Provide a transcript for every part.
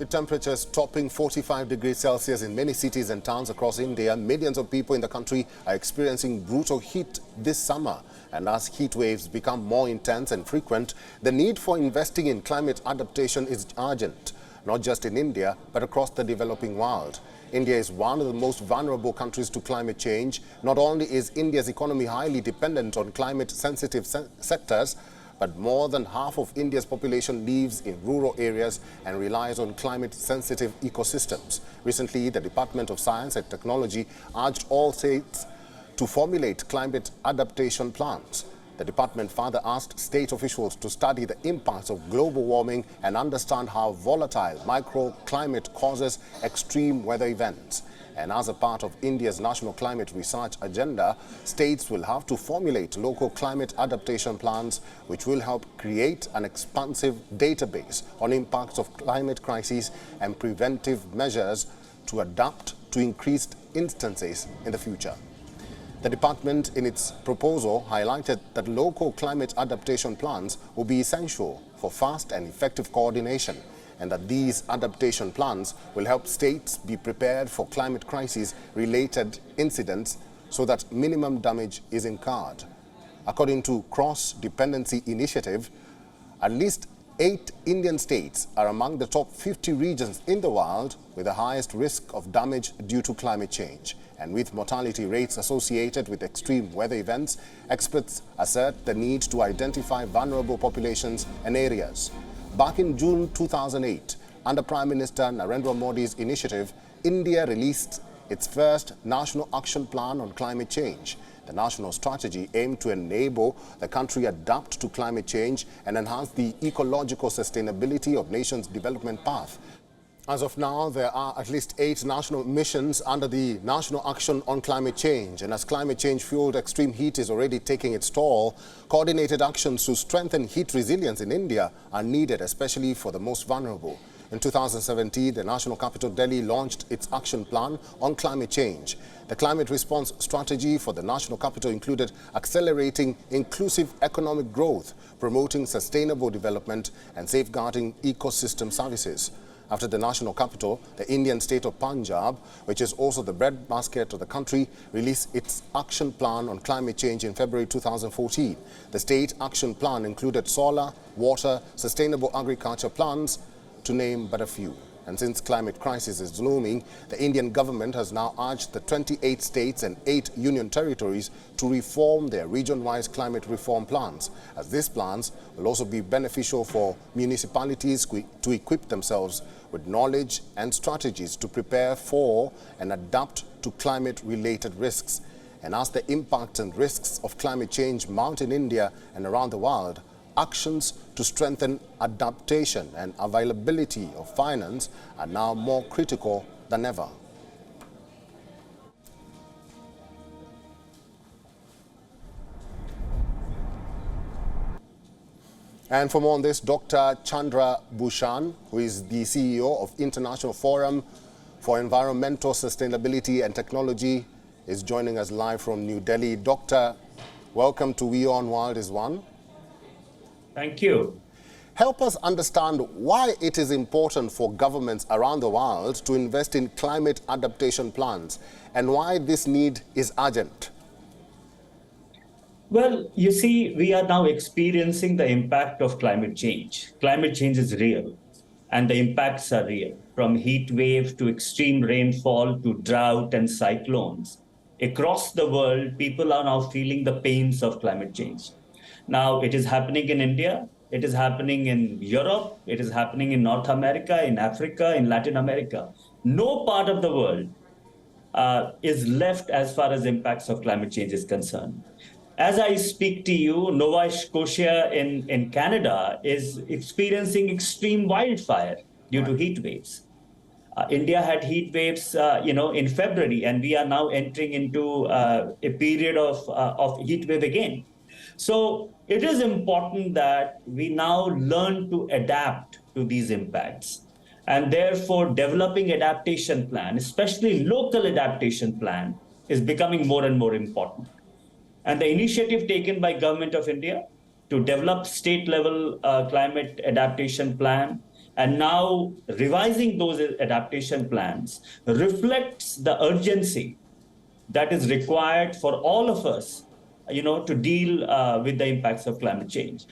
With temperatures topping 45 degrees Celsius in many cities and towns across India, millions of people in the country are experiencing brutal heat this summer. And as heat waves become more intense and frequent, the need for investing in climate adaptation is urgent, not just in India, but across the developing world. India is one of the most vulnerable countries to climate change. Not only is India's economy highly dependent on climate-sensitive sectors, but more than half of India's population lives in rural areas and relies on climate-sensitive ecosystems. Recently, the Department of Science and Technology urged all states to formulate climate adaptation plans. The department further asked state officials to study the impacts of global warming and understand how volatile microclimate causes extreme weather events. And as a part of India's national climate research agenda, states will have to formulate local climate adaptation plans, which will help create an expansive database on impacts of climate crises and preventive measures to adapt to increased instances in the future. The department, in its proposal, highlighted that local climate adaptation plans will be essential for fast and effective coordination, and that these adaptation plans will help states be prepared for climate crisis-related incidents so that minimum damage is incurred. According to Cross-Dependency Initiative, at least 8 Indian states are among the top 50 regions in the world with the highest risk of damage due to climate change. And with mortality rates associated with extreme weather events, experts assert the need to identify vulnerable populations and areas. Back in June 2008, under Prime Minister Narendra Modi's initiative, India released its first National Action Plan on Climate Change. The national strategy aimed to enable the country adapt to climate change and enhance the ecological sustainability of nation's development path. As of now, there are at least 8 national missions under the National Action on Climate Change. And as climate change-fueled extreme heat is already taking its toll, coordinated actions to strengthen heat resilience in India are needed, especially for the most vulnerable. In 2017, the national capital Delhi launched its action plan on climate change. The climate response strategy for the national capital included accelerating inclusive economic growth, promoting sustainable development, and safeguarding ecosystem services. After the national capital, the Indian state of Punjab, which is also the breadbasket of the country, released its action plan on climate change in February 2014. The state action plan included solar, water, sustainable agriculture plans, to name but a few. And since climate crisis is looming, the Indian government has now urged the 28 states and 8 union territories to reform their region-wise climate reform plans, as these plans will also be beneficial for municipalities to equip themselves with knowledge and strategies to prepare for and adapt to climate-related risks. And as the impacts and risks of climate change mount in India and around the world, actions to strengthen adaptation and availability of finance are now more critical than ever. And for more on this, Dr. Chandra Bhushan, who is the CEO of International Forum for Environmental Sustainability and Technology, is joining us live from New Delhi. Doctor, welcome to WION World is One. Thank you. Help us understand why it is important for governments around the world to invest in climate adaptation plans and why this need is urgent. Well, you see, we are now experiencing the impact of climate change. Climate change is real, and the impacts are real, from heat wave to extreme rainfall to drought and cyclones. Across the world, people are now feeling the pains of climate change. Now, it is happening in India, it is happening in Europe, it is happening in North America, in Africa, in Latin America. No part of the world is left as far as impacts of climate change is concerned. As I speak to you, Nova Scotia in Canada is experiencing extreme wildfire due to heat waves. India had heat waves, in February, and we are now entering into a period of heat wave again. So it is important that we now learn to adapt to these impacts. And therefore, developing adaptation plan, especially local adaptation plan, is becoming more and more important. And the initiative taken by Government of India to develop state-level climate adaptation plan And now revising those adaptation plans reflects the urgency that is required for all of us, to deal with the impacts of climate change.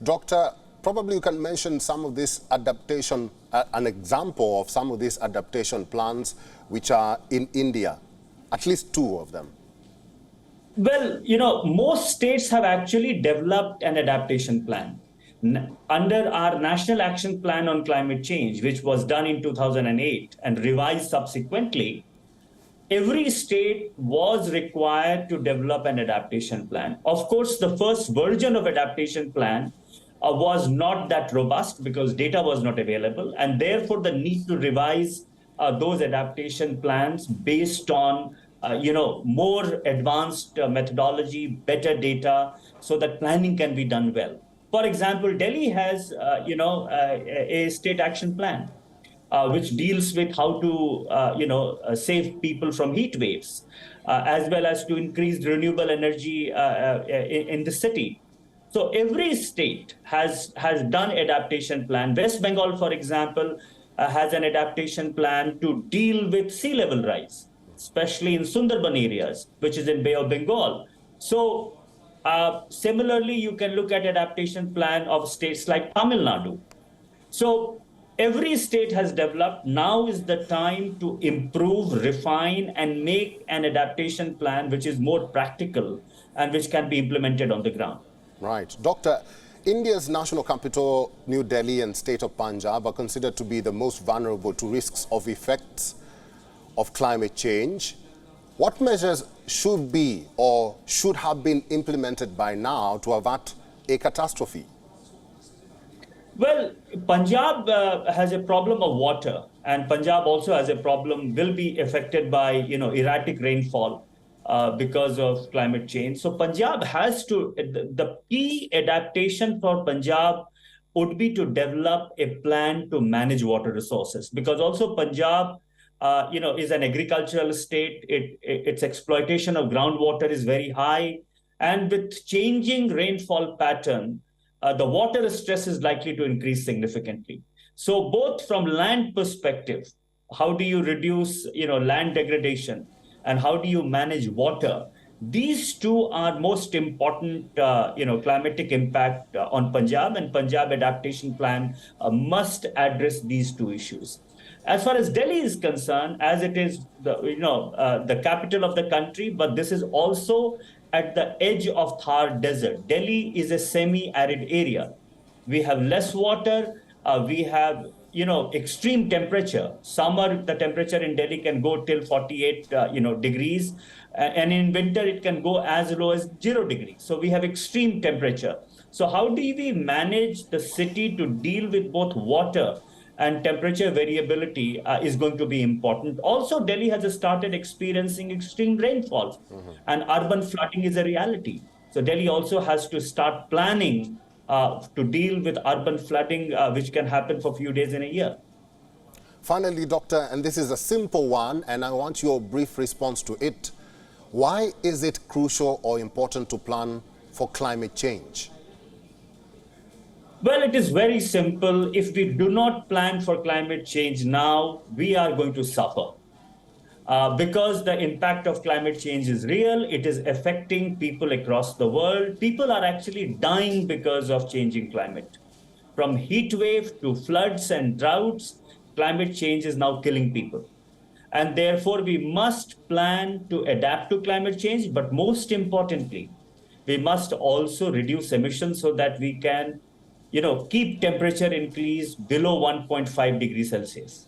Doctor, probably you can mention some of this adaptation, an example of some of these adaptation plans which are in India, at least two of them. Well, most states have actually developed an adaptation plan. Under our National Action Plan on Climate Change, which was done in 2008 and revised subsequently, every state was required to develop an adaptation plan. Of course, the first version of adaptation plan was not that robust because data was not available, and therefore the need to revise those adaptation plans based on more advanced methodology, better data, so that planning can be done well. For example, Delhi has a state action plan which deals with how to save people from heat waves, as well as to increase renewable energy in the city. So every state has done adaptation plan. West Bengal, for example, has an adaptation plan to deal with sea level rise, especially in Sundarban areas, which is in Bay of Bengal. So similarly, you can look at adaptation plan of states like Tamil Nadu. So every state has developed. Now is the time to improve, refine, and make an adaptation plan which is more practical and which can be implemented on the ground. Right. Doctor, India's national capital, New Delhi, and state of Punjab are considered to be the most vulnerable to risks of effects of climate change. What measures should be or should have been implemented by now to avert a catastrophe? Well, Punjab has a problem of water, and Punjab also has a problem, will be affected by erratic rainfall because of climate change. So Punjab has to, the key adaptation for Punjab would be to develop a plan to manage water resources, because also Punjab is an agricultural state. Its exploitation of groundwater is very high, and with changing rainfall pattern, the water stress is likely to increase significantly. So both from land perspective, how do you reduce land degradation, and how do you manage water? These two are most important climatic impact on Punjab, and Punjab adaptation plan must address these two issues. As far as Delhi is concerned, as it is the capital of the country, but this is also at the edge of Thar Desert. Delhi is a semi-arid area. We have less water. We have extreme temperature. Summer, the temperature in Delhi can go till 48 degrees, and in winter it can go as low as 0 degrees. So we have extreme temperature. So how do we manage the city to deal with both water and temperature variability is going to be important. Also, Delhi has started experiencing extreme rainfall, and urban flooding is a reality. So Delhi also has to start planning to deal with urban flooding, which can happen for a few days in a year. Finally, Doctor, and this is a simple one, and I want your brief response to it. Why is it crucial or important to plan for climate change? Well, it is very simple. If we do not plan for climate change now, we are going to suffer. Because the impact of climate change is real, it is affecting people across the world. People are actually dying because of changing climate. From heat wave to floods and droughts, climate change is now killing people. And therefore, we must plan to adapt to climate change, but most importantly, we must also reduce emissions so that we can keep temperature increase below 1.5 degrees Celsius.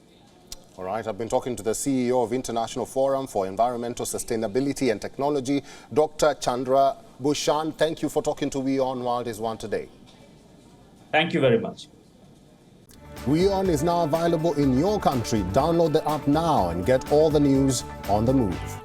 All right, I've been talking to the CEO of International Forum for Environmental Sustainability and Technology, Dr. Chandra Bhushan. Thank you for talking to WION World is One today. Thank you very much. WION is now available in your country. Download the app now and get all the news on the move.